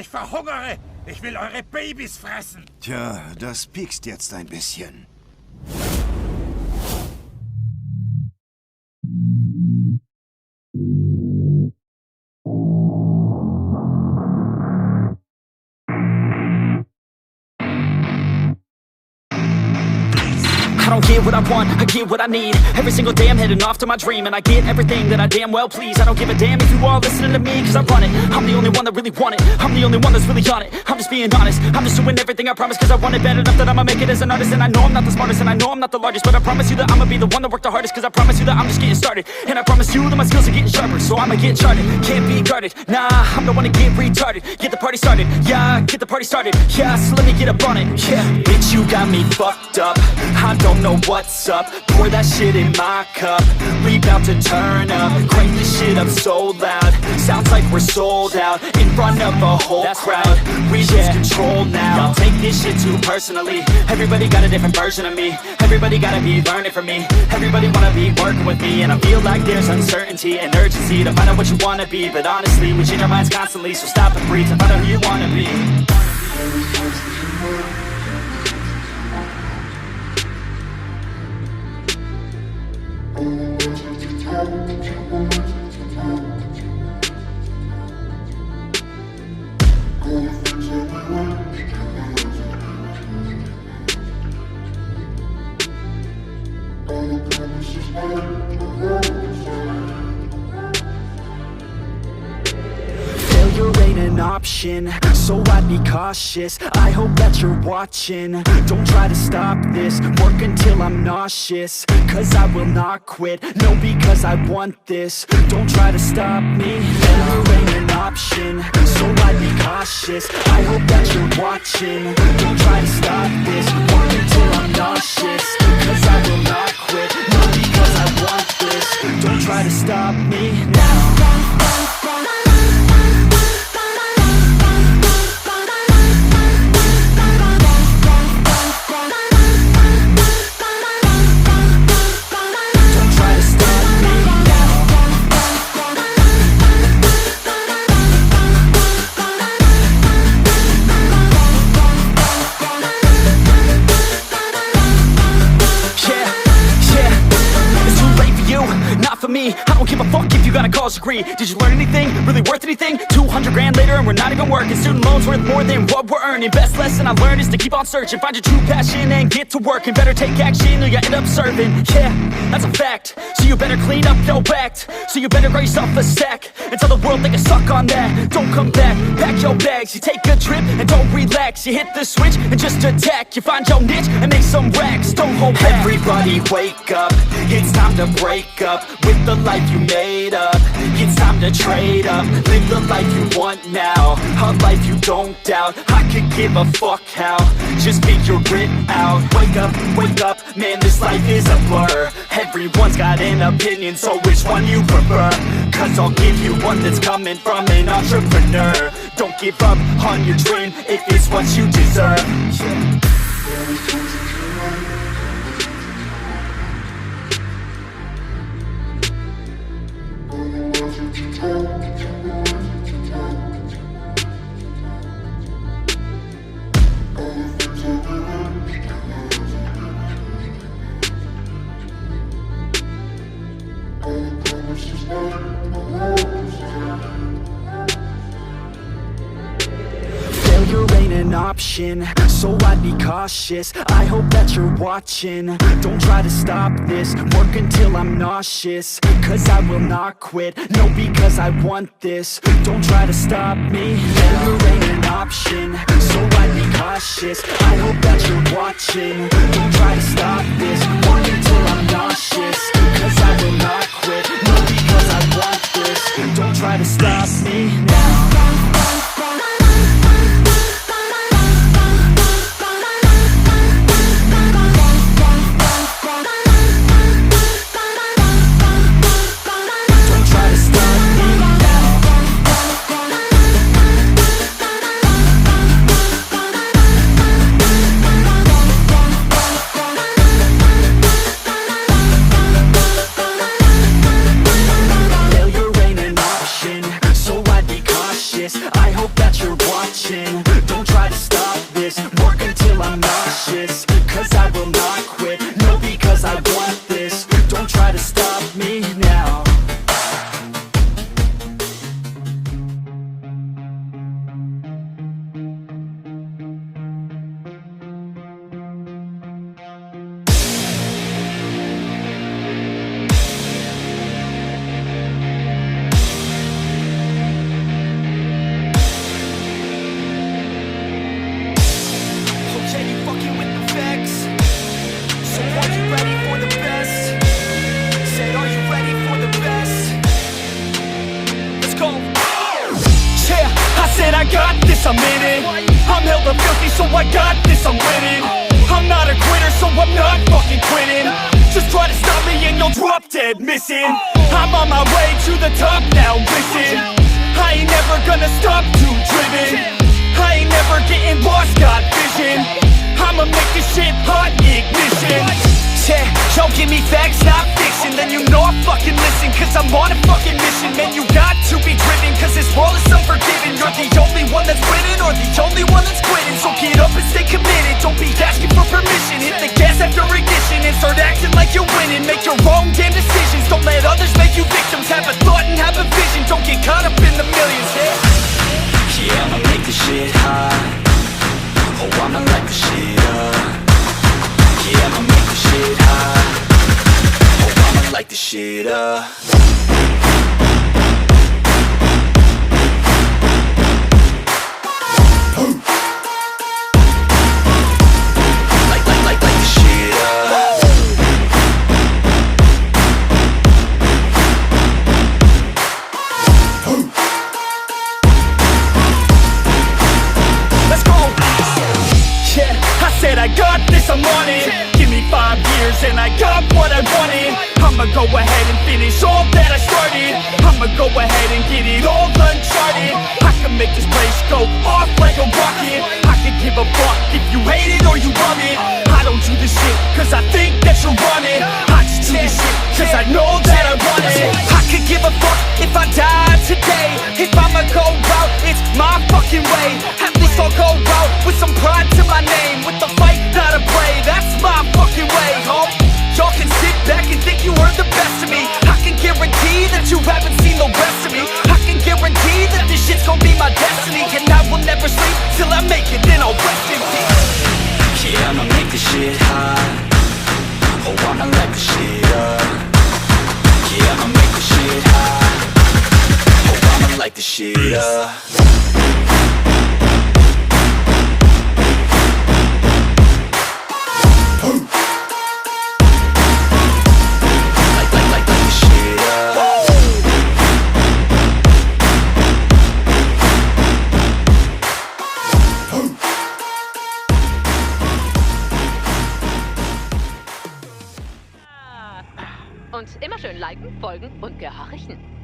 Ich verhungere! Ich will eure Babys fressen! Tja, das piekst jetzt ein bisschen. I don't get what I want, I get what I need. Every single day I'm heading off to my dream, and I get everything that I damn well please. I don't give a damn if you all listening to me, cause I run it. I'm the only one that really want it, I'm the only one that's really on it. I'm just being honest, I'm just doing everything I promise, cause I want it bad enough that I'ma make it as an artist. And I know I'm not the smartest, and I know I'm not the largest, but I promise you that I'ma be the one that worked the hardest. Cause I promise you that I'm just getting started, and I promise you that my skills are getting sharper. So I'ma get charted, can't be guarded. Nah, I'm the one to get retarded. Get the party started, yeah, get the party started. Yeah, so let me get up on it, yeah. Bitch, you got me fucked up, I don't know what's up. Pour that shit in my cup, we bout to turn up. Crank this shit up so loud, sounds like we're sold out. In front of a whole crowd, we lose control now. Y'all take this shit too personally, everybody got a different version of me. Everybody gotta be learning from me, everybody wanna be working with me. And I feel like there's uncertainty and urgency to find out what you wanna be. But honestly, we change our minds constantly, so stop and breathe and find out who you wanna be. Failure ain't an option, so I'd be cautious. I hope that you're watching, don't try to stop this. Work until I'm nauseous, cause I will not quit. No, because I want this, don't try to stop me. Failure ain't an option, so I'd be cautious. I hope that you're watching, don't try to stop this. Work until I'm nauseous, cause I will not quit. No, because I want this, don't try to stop me now. Me, I don't give a fuck if you got a college degree. Did you learn anything? Really worth anything? 200 grand later and we're not even working. Student loans worth more than what we're earning. Best lesson I learned is to keep on searching. Find your true passion and get to work. And better take action or you end up serving. Yeah, that's a fact. So you better clean up your act. So you better grab yourself a sack and tell the world they can suck on that. Don't come back, pack your bags. You take a trip and don't relax. You hit the switch and just attack. You find your niche and make some racks. Don't hold back. Everybody wake up, it's time to break up with the life you made up. It's time to trade up, live the life you want now, a life you don't doubt. I could give a fuck how, just figure it out. Wake up, man, this life is a blur. Everyone's got an opinion, so which one you prefer? Cause I'll give you one that's coming from an entrepreneur. Don't give up on your dream if it's what you deserve. Failure ain't an option, so I'd be cautious. I hope that you're watching, don't try to stop this. Work until I'm nauseous, cause I will not quit. No, because I want this, don't try to stop me. Failure ain't an option, so I'd be cautious. I hope that you're watching, don't try to stop this. Work until I'm nauseous, cause I will not quit. No, because I want this, don't try to stop me now. watching. Don't try to stop this, work until I'm nauseous. Cause I will not quit, no, because I want this. Don't try to stop me now. I got this, I'm in it. I'm hella filthy, so I got this, I'm winning. I'm not a quitter, so I'm not fucking quitting. Just try to stop me and you'll drop dead missing. I'm on my way to the top now, listen. I ain't never gonna stop, too driven. I ain't never getting lost, got vision. I'ma make this shit hot, ignition. Yeah, yo, give me facts, not fiction. Then you know I fucking listen, cause I'm on a fucking mission. Man, you got to be driven, cause this world is unforgiving. You're the only one that's winning, or the only one that's quitting. So get up and stay committed, don't be asking for permission. Hit the gas after ignition and start acting like you're winning. Make your own damn decisions, don't let others make you victims. Have a thought and have a vision, don't get caught up in the millions. Yeah, I'ma make this shit hot. Oh, I'ma light the shit up. Yeah, I'ma make this shit hot. Oh, I'ma light this shit up. I got this, I'm on it. Give me 5 years and I got what I wanted. I'ma go ahead and finish all that I started. I'ma go ahead and get it all uncharted. I can make this place go off like a rocket. I can give a fuck if you hate it or you love it. I don't do this shit cause I think that you're on it. I just do this shit cause I know that I want it. I could give a fuck if I die today. If I'ma go out, it's my fucking way. At least I'll go out with some pride to my name. With the fight, not a play, that's my fucking way, ho. Y'all can sit back and think you are the best of me. I can guarantee that you haven't seen the rest of me. I can guarantee that this shit's gonna be my destiny. And I will never sleep till I make it, then I'll rest in peace. Yeah, I'ma make this shit hot. Oh, I'ma light this shit up. Yeah, I'ma make this shit hot. Oh, I'ma light this shit up. Und immer schön liken, folgen und gehorchen.